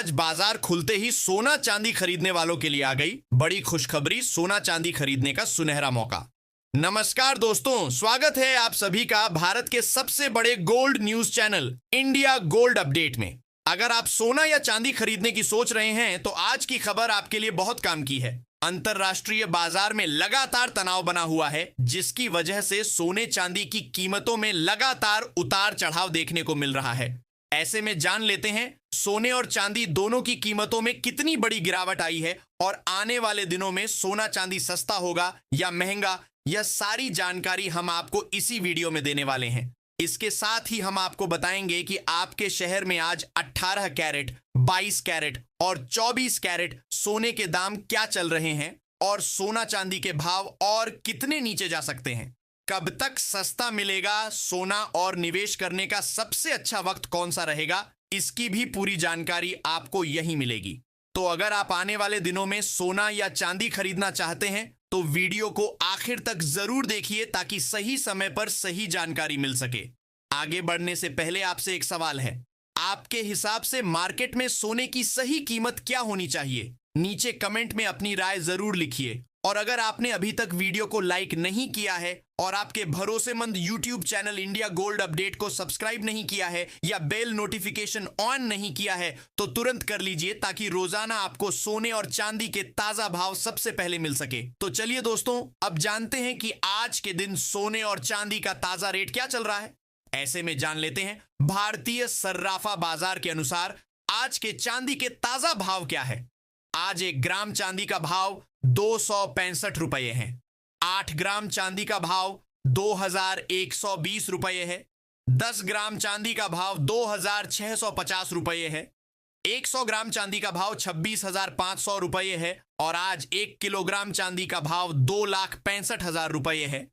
आज बाजार खुलते ही सोना चांदी खरीदने वालों के लिए आ गई बड़ी खुशखबरी। सोना चांदी खरीदने का सुनहरा मौका। नमस्कार दोस्तों, स्वागत है आप सभी का भारत के सबसे बड़े gold news channel India gold update में। अगर आप सोना या चांदी खरीदने की सोच रहे हैं तो आज की खबर आपके लिए बहुत काम की है। अंतरराष्ट्रीय बाजार में लगातार तनाव बना हुआ है, जिसकी वजह से सोने चांदी की कीमतों में लगातार उतार चढ़ाव देखने को मिल रहा है। ऐसे में जान लेते हैं सोने और चांदी दोनों की कीमतों में कितनी बड़ी गिरावट आई है और आने वाले दिनों में सोना चांदी सस्ता होगा या महंगा। यह सारी जानकारी हम आपको इसी वीडियो में देने वाले हैं। इसके साथ ही हम आपको बताएंगे कि आपके शहर में आज 18 कैरेट, 22 कैरेट और 24 कैरेट सोने के दाम क्या चल रहे हैं और सोना चांदी के भाव और कितने नीचे जा सकते हैं। कब तक सस्ता मिलेगा सोना और निवेश करने का सबसे अच्छा वक्त कौन सा रहेगा, इसकी भी पूरी जानकारी आपको यहीं मिलेगी। तो अगर आप आने वाले दिनों में सोना या चांदी खरीदना चाहते हैं तो वीडियो को आखिर तक जरूर देखिए ताकि सही समय पर सही जानकारी मिल सके। आगे बढ़ने से पहले आपसे एक सवाल है, आपके हिसाब से मार्केट में सोने की सही कीमत क्या होनी चाहिए? नीचे कमेंट में अपनी राय जरूर लिखिए। और अगर आपने अभी तक वीडियो को लाइक नहीं किया है और आपके भरोसेमंद YouTube channel India gold update को सब्सक्राइब नहीं किया है या बेल नोटिफिकेशन ऑन नहीं किया है तो तुरंत कर लीजिए ताकि रोजाना आपको सोने और चांदी के ताजा भाव सबसे पहले मिल सके। तो चलिए दोस्तों, अब जानते हैं कि आज के दिन सोने और चांदी का ताजा रेट क्या चल रहा है। ऐसे में जान लेते हैं भारतीय सर्राफा बाजार के अनुसार आज के चांदी के ताजा भाव क्या है। आज 1 ग्राम चांदी का भाव 265 रुपये है। 8 ग्राम चांदी का भाव 2120 रुपये है। 10 ग्राम चांदी का भाव 2650 रुपये है। 100 ग्राम चांदी का भाव 26,500 रुपये है और आज 1 किलोग्राम चांदी का भाव 2,65,000 रुपये है।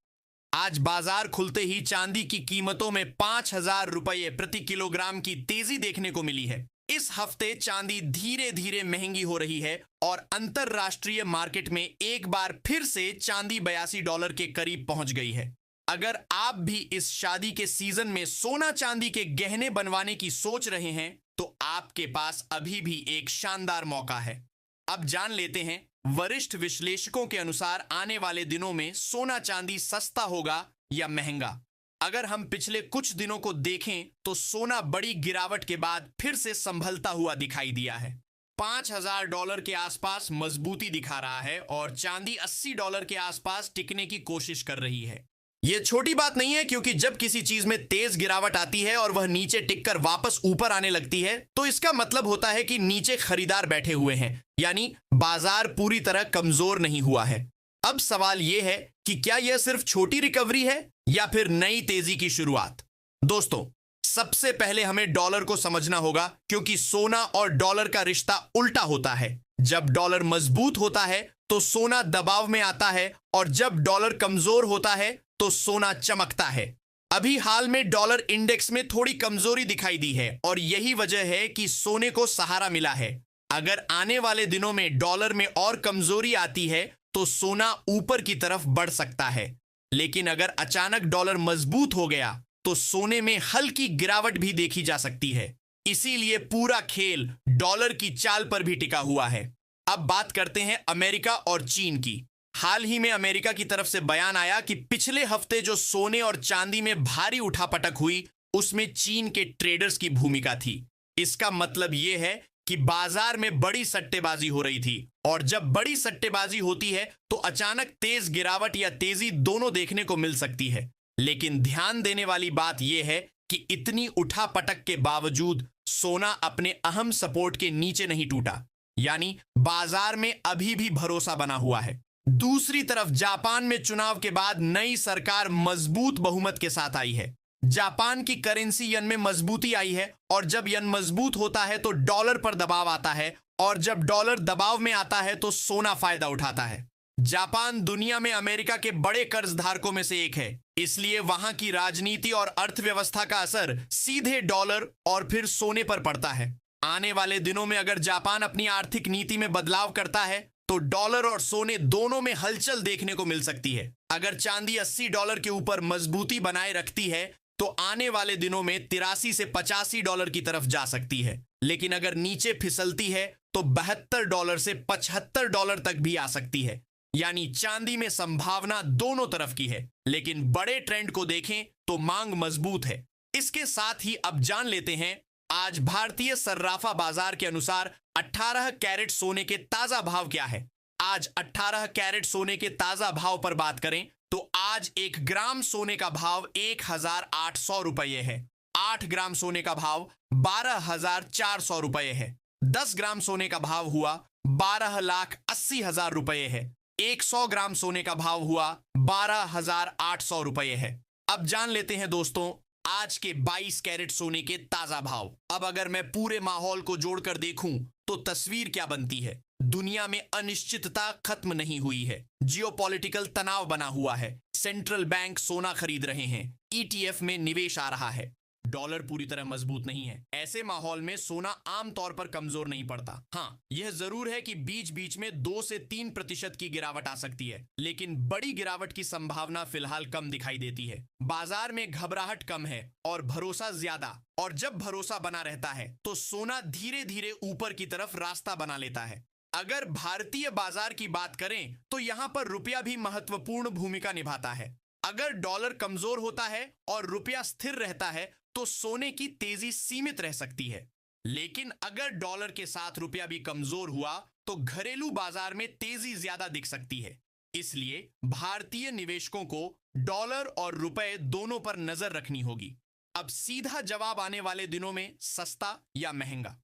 आज बाजार खुलते ही चांदी की कीमतों में 5,000 रुपये प्रति किलोग्राम की तेजी देखने को मिली है। इस हफ्ते चांदी धीरे धीरे महंगी हो रही है और अंतरराष्ट्रीय मार्केट में एक बार फिर से चांदी $82 के करीब पहुंच गई है। अगर आप भी इस शादी के सीजन में सोना चांदी के गहने बनवाने की सोच रहे हैं तो आपके पास अभी भी एक शानदार मौका है। अब जान लेते हैं वरिष्ठ विश्लेषकों के अनुसार आने वाले दिनों में सोना चांदी सस्ता होगा या महंगा। अगर हम पिछले कुछ दिनों को देखें तो सोना बड़ी गिरावट के बाद फिर से संभलता हुआ दिखाई दिया है। $5,000 के आसपास मजबूती दिखा रहा है और चांदी $80 के आसपास टिकने की कोशिश कर रही है। यह छोटी बात नहीं है, क्योंकि जब किसी चीज में तेज गिरावट आती है और वह नीचे टिककर वापस ऊपर आने लगती है तो इसका मतलब होता है कि नीचे खरीदार बैठे हुए हैं, यानी बाजार पूरी तरह कमजोर नहीं हुआ है। अब सवाल यह है कि क्या यह सिर्फ छोटी रिकवरी है या फिर नई तेजी की शुरुआत। दोस्तों, सबसे पहले हमें डॉलर को समझना होगा, क्योंकि सोना और डॉलर का रिश्ता उल्टा होता है। जब डॉलर मजबूत होता है तो सोना दबाव में आता है और जब डॉलर कमजोर होता है तो सोना चमकता है। अभी हाल में डॉलर इंडेक्स में थोड़ी कमजोरी दिखाई दी है और यही वजह है कि सोने को सहारा मिला है। अगर आने वाले दिनों में डॉलर में और कमजोरी आती है तो सोना ऊपर की तरफ बढ़ सकता है, लेकिन अगर अचानक डॉलर मजबूत हो गया तो सोने में हल्की गिरावट भी देखी जा सकती है। इसीलिए पूरा खेल डॉलर की चाल पर भी टिका हुआ है। अब बात करते हैं अमेरिका और चीन की। हाल ही में अमेरिका की तरफ से बयान आया कि पिछले हफ्ते जो सोने और चांदी में भारी उठापटक हुई उसमें चीन के ट्रेडर्स की भूमिका थी। इसका मतलब यह है कि बाजार में बड़ी सट्टेबाजी हो रही थी और जब बड़ी सट्टेबाजी होती है तो अचानक तेज गिरावट या तेजी दोनों देखने को मिल सकती है। लेकिन ध्यान देने वाली बात यह है कि इतनी उठापटक के बावजूद सोना अपने अहम सपोर्ट के नीचे नहीं टूटा, यानी बाजार में अभी भी भरोसा बना हुआ है। दूसरी तरफ जापान में चुनाव के बाद नई सरकार मजबूत बहुमत के साथ आई है। जापान की करेंसी यन में मजबूती आई है और जब यन मजबूत होता है तो डॉलर पर दबाव आता है और जब डॉलर दबाव में आता है तो सोना फायदा उठाता है। जापान दुनिया में अमेरिका के बड़े कर्जधारकों में से एक है, इसलिए वहां की राजनीति और अर्थव्यवस्था का असर सीधे डॉलर और फिर सोने पर पड़ता है। आने वाले दिनों में अगर जापान अपनी आर्थिक नीति में बदलाव करता है तो डॉलर और सोने दोनों में हलचल देखने को मिल सकती है। अगर चांदी $80 के ऊपर मजबूती बनाए रखती है तो आने वाले दिनों में 83 से 85 डॉलर की तरफ जा सकती है, लेकिन अगर नीचे फिसलती है तो 72 डॉलर से 75 डॉलर तक भी आ सकती है। यानी चांदी में संभावना दोनों तरफ की है, लेकिन बड़े ट्रेंड को देखें तो मांग मजबूत है। इसके साथ ही अब जान लेते हैं आज भारतीय सर्राफा बाजार के अनुसार 18 कैरेट सोने के ताजा भाव क्या है। आज 18 कैरेट सोने के ताजा भाव पर बात करें तो आज 1 ग्राम सोने का भाव 1800 रुपये है। 8 ग्राम सोने का भाव 12,400 रुपये है। 10 ग्राम सोने का भाव हुआ 12,80,000 रुपये है। 100 ग्राम सोने का भाव हुआ 12,800 रुपये है। अब जान लेते हैं दोस्तों आज के 22 कैरेट सोने के ताजा भाव। अब अगर मैं पूरे माहौल को जोड़कर देखूं तो तस्वीर क्या बनती है। दुनिया में अनिश्चितता खत्म नहीं हुई है, जियोपॉलिटिकल तनाव बना हुआ है, सेंट्रल बैंक सोना खरीद रहे हैं, ईटीएफ में निवेश आ रहा है, डॉलर पूरी तरह मजबूत नहीं है। ऐसे माहौल में सोना आमतौर पर कमजोर नहीं पड़ता। हाँ, यह जरूर है कि बीच बीच में 2 से 3% की गिरावट आ सकती है, लेकिन बड़ी गिरावट की संभावना फिलहाल कम दिखाई देती है। बाजार में घबराहट कम है और भरोसा ज्यादा, और जब भरोसा बना रहता है तो सोना धीरे धीरे ऊपर की तरफ रास्ता बना लेता है। अगर भारतीय बाजार की बात करें तो यहां पर रुपया भी महत्वपूर्ण भूमिका निभाता है। अगर डॉलर कमजोर होता है और रुपया स्थिर रहता है तो सोने की तेजी सीमित रह सकती है, लेकिन अगर डॉलर के साथ रुपया भी कमजोर हुआ तो घरेलू बाजार में तेजी ज्यादा दिख सकती है। इसलिए भारतीय निवेशकों को डॉलर और रुपए दोनों पर नजर रखनी होगी। अब सीधा जवाब आने वाले दिनों में सस्ता या महंगा।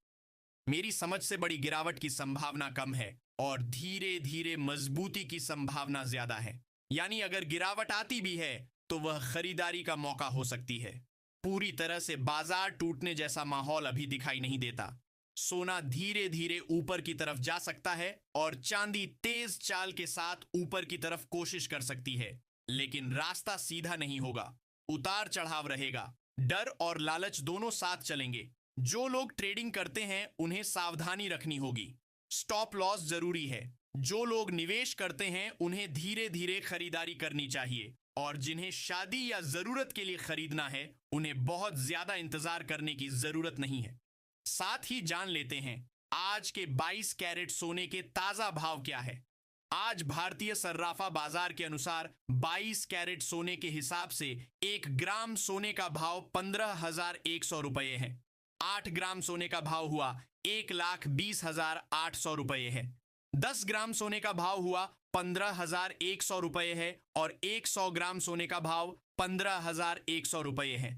मेरी समझ से बड़ी गिरावट की संभावना कम है और धीरे धीरे मजबूती की संभावना ज्यादा है। यानी अगर गिरावट आती भी है तो वह खरीदारी का मौका हो सकती है। पूरी तरह से बाजार टूटने जैसा माहौल अभी दिखाई नहीं देता। सोना धीरे धीरे ऊपर की तरफ जा सकता है और चांदी तेज चाल के साथ ऊपर की तरफ कोशिश कर सकती है, लेकिन रास्ता सीधा नहीं होगा, उतार चढ़ाव रहेगा। डर और लालच दोनों साथ चलेंगे। जो लोग ट्रेडिंग करते हैं उन्हें सावधानी रखनी होगी, स्टॉप लॉस जरूरी है। जो लोग निवेश करते हैं उन्हें धीरे धीरे खरीदारी करनी चाहिए, और जिन्हें शादी या जरूरत के लिए खरीदना है उन्हें बहुत ज्यादा इंतजार करने की जरूरत नहीं है। साथ ही जान लेते हैं आज के 22 कैरेट सोने के ताजा भाव क्या है। आज भारतीय सर्राफा बाजार के अनुसार 22 कैरेट सोने के हिसाब से 1 ग्राम सोने का भाव 15,100 रुपये है। 8 ग्राम सोने का भाव हुआ 1,20,800 रुपये है। 10 ग्राम सोने का भाव हुआ 15,100 रुपये है और 100 ग्राम सोने का भाव 15,100 रुपये है।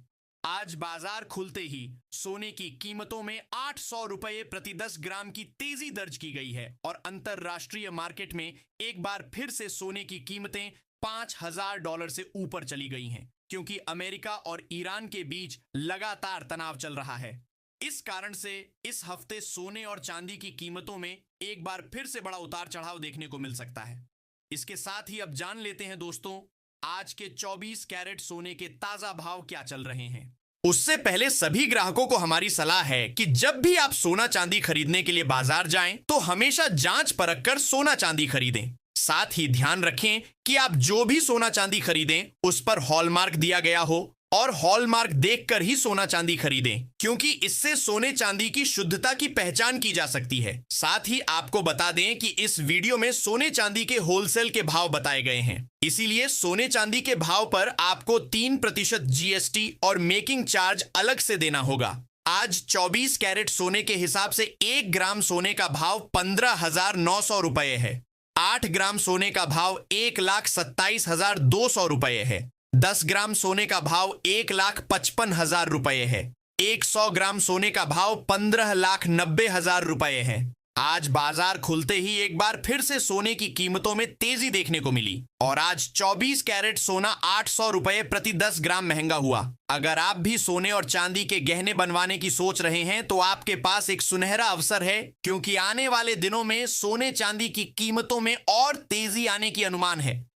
आज बाजार खुलते ही सोने की कीमतों में 800 रुपये प्रति 10 ग्राम की तेजी दर्ज की गई है और अंतरराष्ट्रीय मार्केट में एक बार फिर से सोने की कीमतें $5,000 से ऊपर चली गई हैं, क्योंकि अमेरिका और ईरान के बीच लगातार तनाव चल रहा है। इस कारण से इस हफ्ते सोने और चांदी की कीमतों में एक बार फिर से बड़ा उतार चढ़ाव देखने को मिल सकता है। इसके साथ ही अब जान लेते हैं दोस्तों आज के 24 कैरेट सोने के ताजा भाव क्या चल रहे हैं। उससे पहले सभी ग्राहकों को हमारी सलाह है कि जब भी आप सोना चांदी खरीदने के लिए बाजार जाएं तो हमेशा जांच परख कर सोना चांदी खरीदें। साथ ही ध्यान रखें कि आप जो भी सोना चांदी खरीदें उस पर हॉलमार्क दिया गया हो और हॉलमार्क देखकर ही सोना चांदी खरीदें, क्योंकि इससे सोने चांदी की शुद्धता की पहचान की जा सकती है। साथ ही आपको बता दें कि इस वीडियो में सोने चांदी के होलसेल के भाव बताए गए हैं, इसीलिए सोने चांदी के भाव पर आपको 3% जीएसटी और मेकिंग चार्ज अलग से देना होगा। आज 24 कैरेट सोने के हिसाब से 1 ग्राम सोने का भाव 15,900 रुपये है। 8 ग्राम सोने का भाव 1,27,200 रुपये है। 10 ग्राम सोने का भाव 1,55,000 रुपये है। 100 ग्राम सोने का भाव 15,90,000 रुपये है। आज बाजार खुलते ही एक बार फिर से सोने की कीमतों में तेजी देखने को मिली और आज 24 कैरेट सोना 800 रुपये प्रति 10 ग्राम महंगा हुआ। अगर आप भी सोने और चांदी के गहने बनवाने की सोच रहे हैं तो आपके पास एक सुनहरा अवसर है, क्योंकि आने वाले दिनों में सोने चांदी की कीमतों में और तेजी आने की अनुमान है।